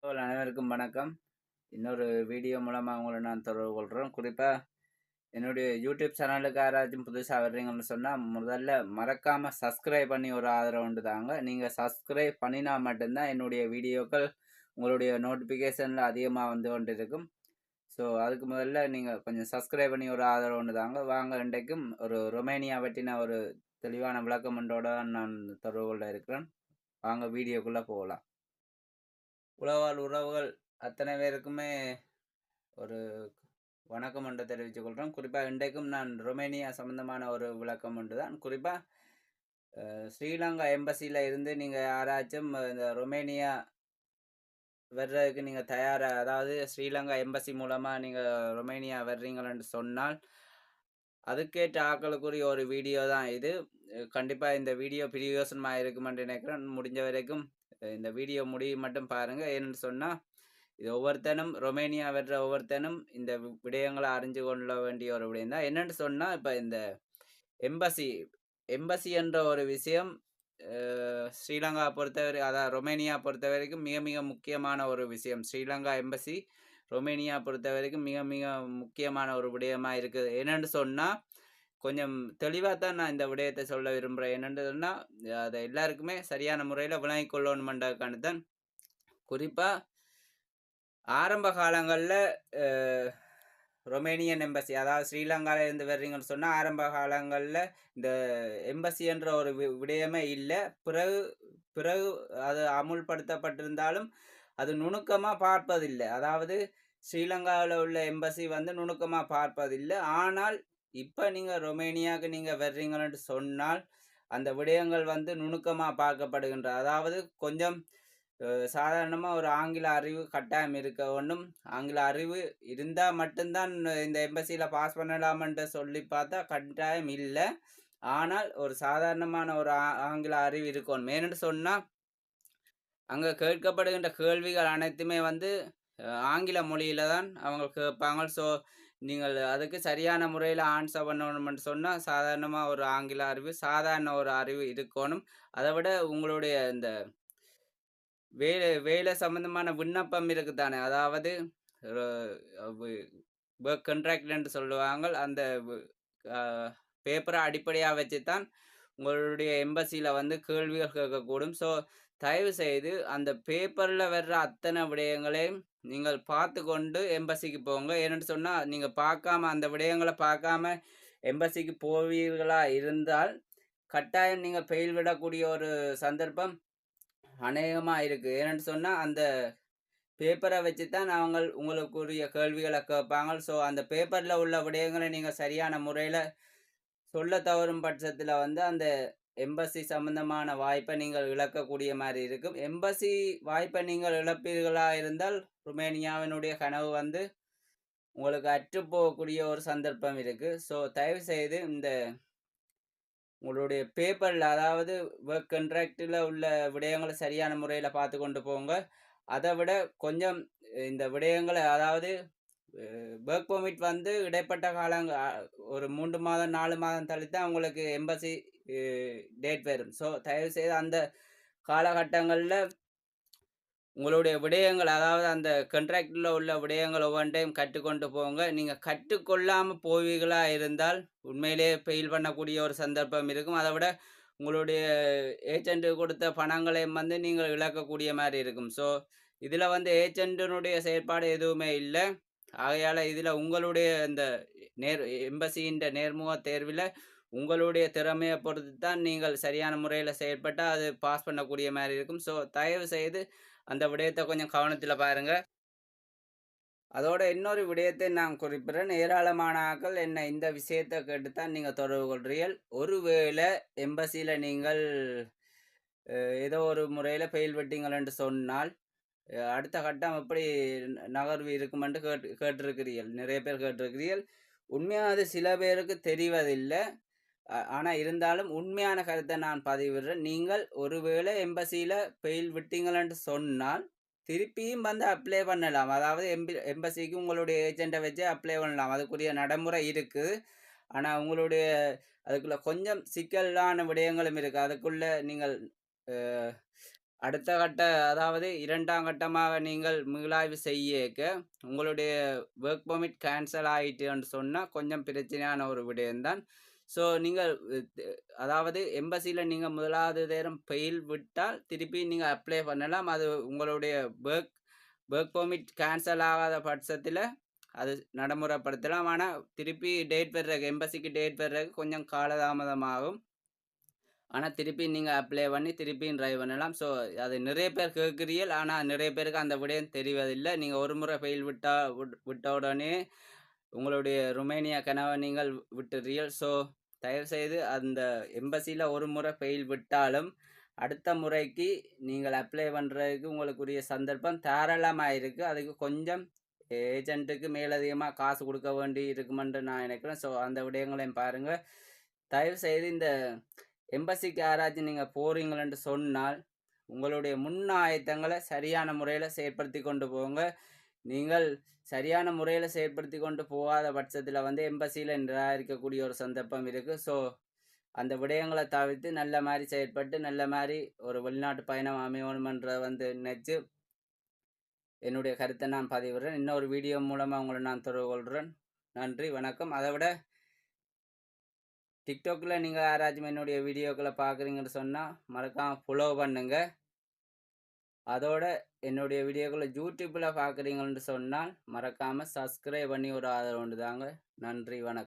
அனைவருக்கும் வணக்கம். இன்னொரு வீடியோ மூலமா உங்கள நான் தொடர்பு கொள்றேன். குறிப்பா என்னுடைய யூடியூப் சேனலுக்கு யாராச்சும் புதுசா வர்றீங்கன்னு சொன்னா, முதல்ல மறக்காம சப்ஸ்கிரைப் பண்ணி ஒரு ஆதரவு தாங்க. நீங்க சப்ஸ்கிரைப் பண்ணினா மட்டும்தான் என்னுடைய வீடியோக்கள் உங்களுடைய நோட்டிஃபிகேஷன்ல அதிகமா வந்து கொண்டிருக்கும். ஸோ அதுக்கு முதல்ல நீங்க கொஞ்சம் சப்ஸ்கிரைப் பண்ணி ஒரு ஆதரவு தாங்க. வாங்க இன்றைக்கும் ஒரு ரொமேனியா பற்றின ஒரு தெளிவான விளக்கம் ஒன்றோட நான் தொடர்பு கொள்ள இருக்கிறேன். வாங்க வீடியோக்குள்ள போகலாம். உளவாள் உறவுகள் அத்தனை பேருக்குமே ஒரு வணக்கம் ஒன்று தெரிவித்துக் கொள்கிறோம். குறிப்பாக இன்றைக்கும் நான் ரொமேனியா சம்பந்தமான ஒரு விளக்கம் ஒன்று தான். குறிப்பாக ஸ்ரீலங்கா எம்பசியில் இருந்து நீங்கள் யாராச்சும் இந்த ரொமேனியா வர்றதுக்கு நீங்கள் தயாராக, அதாவது ஸ்ரீலங்கா எம்பசி மூலமாக நீங்கள் ரொமேனியா வர்றீங்களன்னு சொன்னால் அதுக்கேற்ற ஆக்களுக்குரிய ஒரு வீடியோ தான் இது. கண்டிப்பாக இந்த வீடியோ பிரியோசனமாக இருக்குமென்று நினைக்கிறேன். முடிஞ்ச வரைக்கும் இந்த வீடியோ முடிவு மட்டும் பாருங்கள். ஏன்னு சொன்னால் இது ஒவ்வொருத்தனும் ரொமேனியா வர்ற ஒவ்வொருத்தனும் இந்த விடயங்களை அறிஞ்சு கொள்ள வேண்டிய ஒரு விடயம் தான். என்னென்னு சொன்னால் இப்போ இந்த எம்பசி எம்பசி என்ற ஒரு விஷயம் ஸ்ரீலங்கா பொறுத்தவரை, அதாவது ரொமேனியா பொறுத்த வரைக்கும் மிக மிக முக்கியமான ஒரு விஷயம். ஸ்ரீலங்கா எம்பசி ரொமேனியா பொறுத்த வரைக்கும் மிக மிக முக்கியமான ஒரு விடயமாக இருக்குது. என்னென்னு சொன்னால் கொஞ்சம் தெளிவாக தான் நான் இந்த விடயத்தை சொல்ல விரும்புகிறேன். என்னென்னு சொன்னால் அதை எல்லாருக்குமே சரியான முறையில் விளங்கிக் கொள்ளணுமென்றதுக்கான தான். குறிப்பாக ஆரம்ப காலங்களில் ரொமேனியன் எம்பசி, அதாவது ஸ்ரீலங்காவில் இருந்து வர்றீங்கன்னு சொன்னால் ஆரம்ப காலங்களில் இந்த எம்பசி என்ற ஒரு விடயமே இல்லை. பிறகு பிறகு அது அமுல்படுத்தப்பட்டிருந்தாலும் அது நுணுக்கமாக பார்ப்பதில்லை. அதாவது ஸ்ரீலங்காவில் உள்ள எம்பசி வந்து நுணுக்கமாக பார்ப்பதில்லை. ஆனால் இப்போ நீங்கள் ரொமேனியாவுக்கு நீங்கள் வர்றீங்கன்னு சொன்னால் அந்த விடயங்கள் வந்து நுணுக்கமாக பார்க்கப்படுகின்ற, அதாவது கொஞ்சம் சாதாரணமாக ஒரு ஆங்கில அறிவு கட்டாயம் இருக்க ஒன்றும். ஆங்கில அறிவு இருந்தால் மட்டும்தான் இந்த எம்பசியில் பாஸ் பண்ணலாம்ன்ட்டு சொல்லி பார்த்தா கட்டாயம் இல்லை. ஆனால் ஒரு சாதாரணமான ஒரு ஆங்கில அறிவு இருக்கணும். ஏன்னு சொன்னால் அங்கே கேட்கப்படுகின்ற கேள்விகள் அனைத்துமே வந்து ஆங்கில மொழியில் தான் அவங்க கேட்பாங்க. ஸோ நீங்கள் அதுக்கு சரியான முறையில் ஆன்சர் பண்ணணும்னு சொன்னால் சாதாரணமாக ஒரு ஆங்கில அறிவு, சாதாரண ஒரு அறிவு இருக்கணும். அதை விட உங்களுடைய இந்த வேலை சம்பந்தமான விண்ணப்பம் இருக்குதானே, அதாவது ஒர்க் கண்ட்ராக்ட் சொல்லுவாங்க. அந்த பேப்பரை அடிப்படையாக வச்சு தான் உங்களுடைய எம்பசியில் வந்து கேள்விகள் கேட்கக்கூடும். ஸோ தயவு செய்து அந்த பேப்பரில் வர்ற அத்தனை விடயங்களையும் நீங்கள் பார்த்து கொண்டு எம்பசிக்கு போங்க. ஏன்னு சொன்னால் நீங்கள் பார்க்காம அந்த விடயங்களை பார்க்காம எம்பசிக்கு போவீர்களா இருந்தால் கட்டாயம் நீங்கள் பெயில் விடக்கூடிய ஒரு சந்தர்ப்பம் அநேகமாக இருக்குது. ஏன்னு சொன்னால் அந்த பேப்பரை வச்சு தான் அவங்க உங்களுக்குரிய கேள்விகளை கேட்பாங்க. ஸோ அந்த பேப்பரில் உள்ள விடயங்களை நீங்கள் சரியான முறையில் சொல்ல தவறும் பட்சத்தில் வந்து அந்த எம்பசி சம்பந்தமான வாய்ப்பை நீங்கள் இழக்கக்கூடிய மாதிரி இருக்கும். எம்பசி வாய்ப்பை நீங்கள் இழப்பீர்களா இருந்தால் ருமேனியாவினுடைய கனவு வந்து உங்களுக்கு அற்றுப்போகக்கூடிய ஒரு சந்தர்ப்பம் இருக்குது. ஸோ தயவு செய்து இந்த உங்களுடைய பேப்பரில், அதாவது ஒர்க் கண்ட்ராக்டில் உள்ள விடயங்களை சரியான முறையில் பார்த்து கொண்டு போங்க. அதை விட கொஞ்சம் இந்த விடயங்களை, அதாவது ஒர்க் பெர்மிட் வந்து இடைப்பட்ட ஒரு 3 மாதம் 4 மாதம் தள்ளித்தான் உங்களுக்கு எம்பசி டேட் வரும். ஸோ தயவுசெய்து அந்த காலகட்டங்களில் உங்களுடைய விடயங்கள், அதாவது அந்த கண்ட்ராக்டில் உள்ள விடயங்கள் ஒவ்வொன்றையும் கற்றுக்கொண்டு போங்க. நீங்கள் கற்றுக்கொள்ளாமல் போவீர்களா இருந்தால் உண்மையிலேயே ஃபெயில் பண்ணக்கூடிய ஒரு சந்தர்ப்பம் இருக்கும். அதை விட உங்களுடைய ஏஜென்ட்டு கொடுத்த பணங்களையும் வந்து நீங்கள் இழக்கக்கூடிய மாதிரி இருக்கும். ஸோ இதில் வந்து ஏஜென்ட்டினுடைய செயற்பாடு எதுவுமே இல்லை. ஆகையால் இதில் உங்களுடைய இந்த எம்பசியின் நேர்முக தேர்வில் உங்களுடைய திறமையை பொறுத்து தான் நீங்கள் சரியான முறையில் செயல்பட்டால் அது பாஸ் பண்ணக்கூடிய மாதிரி இருக்கும். ஸோ தயவு செய்து அந்த விடயத்தை கொஞ்சம் கவனத்தில் பாருங்கள். அதோட இன்னொரு விடயத்தை நான் குறிப்பிடுறேன். ஏராளமான ஆட்கள் என்ன இந்த விஷயத்தை கேட்டுத்தான் நீங்கள் தொடர்பு கொள்றீர்கள். ஒருவேளை எம்பசியில் நீங்கள் ஏதோ ஒரு முறையில் ஃபெயில் விட்டீங்கள் என்று சொன்னால் அடுத்த கட்டம் எப்படி நகர்வு இருக்குமென்று கேட்டிருக்கிறீர்கள். நிறைய பேர் கேட்டிருக்கிறீர்கள். உண்மையாக அது சில பேருக்கு தெரிவதில்லை. ஆனால் இருந்தாலும் உண்மையான கருத்தை நான் பதிவிடுறேன். நீங்கள் ஒருவேளை எம்பசியில் ஃபெயில் விட்டீங்களென்று சொன்னால் திருப்பியும் வந்து அப்ளை பண்ணலாம். அதாவது எம்பசிக்கு உங்களுடைய ஏஜெண்ட்டை வச்சு அப்ளை பண்ணலாம். அதுக்குரிய நடைமுறை இருக்குது. ஆனால் உங்களுடைய அதுக்குள்ள கொஞ்சம் சிக்கலான விடயங்களும் இருக்குது. அதுக்குள்ள நீங்கள் அடுத்த கட்ட அதாவது 2ஆம் கட்டமாக நீங்கள் மீளாய்வு செய்யக்க, உங்களுடைய வொர்க் பெர்மிட் கேன்சல் ஆயிட்டுன்னு சொன்னா, கொஞ்சம் பிரச்சனையான ஒரு விடயம் தான். ஸோ நீங்கள் அதாவது எம்பசில நீங்க 1வது நேரம் ஃபெயில் விட்டால், திருப்பி நீங்க அப்ளை பண்ணலாம். அது உங்களுடைய வொர்க் வொர்க் பெர்மிட் கேன்சல் ஆகாத பட்சத்தில, அது நடைமுறைப்படுத்தலாம். ஆனா, திருப்பி டேட் வர்றதுக்கு எம்பசிக்கு டேட் வர்றதுக்கு கொஞ்சம் காலதாமதமாகும். ஆனா, திருப்பி நீங்க அப்ளை பண்ணி திருப்பியும் ட்ரை பண்ணலாம். ஸோ, அது நிறைய பேர் கேட்கிறீர்கள். ஆனா, நிறைய பேருக்கு அந்த விடயம் தெரிவதில்லை. நீங்க ஒரு முறை ஃபெயில் விட்ட உடனே உங்களுடைய ருமேனியா கனவை நீங்கள் விட்டுறீர்கள். ஸோ, தயவுசெய்து அந்த எம்பசில ஒரு முறை ஃபெயில் விட்டாலும், அடுத்த முறைக்கு நீங்கள் அப்ளை பண்றதுக்கு உங்களுக்குரிய சந்தர்ப்பம் தாராளமா இருக்கு. அதுக்கு கொஞ்சம் ஏஜென்ட்டுக்கு மேலதிகமா காசு குடுக்க வேண்டி இருக்குமென்று நான் நினைக்கிறேன். ஸோ, அந்த விடயங்களையும் பாருங்க. தயவுசெய்து இந்த எம்பசிக்கு யாராச்சும் நீங்க போறீங்களென்று சொன்னால், உங்களுடைய முன் ஆயத்தங்களை சரியான முறையில செயற்படுத்தி கொண்டு போங்க. நீங்கள் சரியான முறையில செயற்படுத்தி கொண்டு போகாத பட்சத்தில வந்து எம்பசில நிராகரிக்கக்கூடிய ஒரு சந்தர்ப்பம் இருக்கு. ஸோ, அந்த விடயங்கள தவிர்த்து நல்ல மாரி செயற்பட்டு, நல்ல மாரி ஒரு வெளிநாட்டு பயணம் அமையணுமென்றத வந்து நினைச்சு, என்னுடைய கருத்தை நான் பதிவிடுறேன். இன்னொரு வீடியோ மூலமா உங்கள நான் தொடர்பு கொள்றேன். நன்றி, வணக்கம். அத விட TikTokல நீங்க யாராச்சும் என்னுடைய வீடியோக்கள பார்க்குறீங்கன்னு சொன்னா, மறக்காம ஃபாலோ பண்ணுங்க. அதோட என்னுடைய வீடியோக்கள YouTubeல பார்க்குறீங்கன்னு சொன்னால், மறக்காம சப்ஸ்கிரைப் பண்ணி ஒரு ஆதரவு தாங்க. நன்றி, வணக்கம்.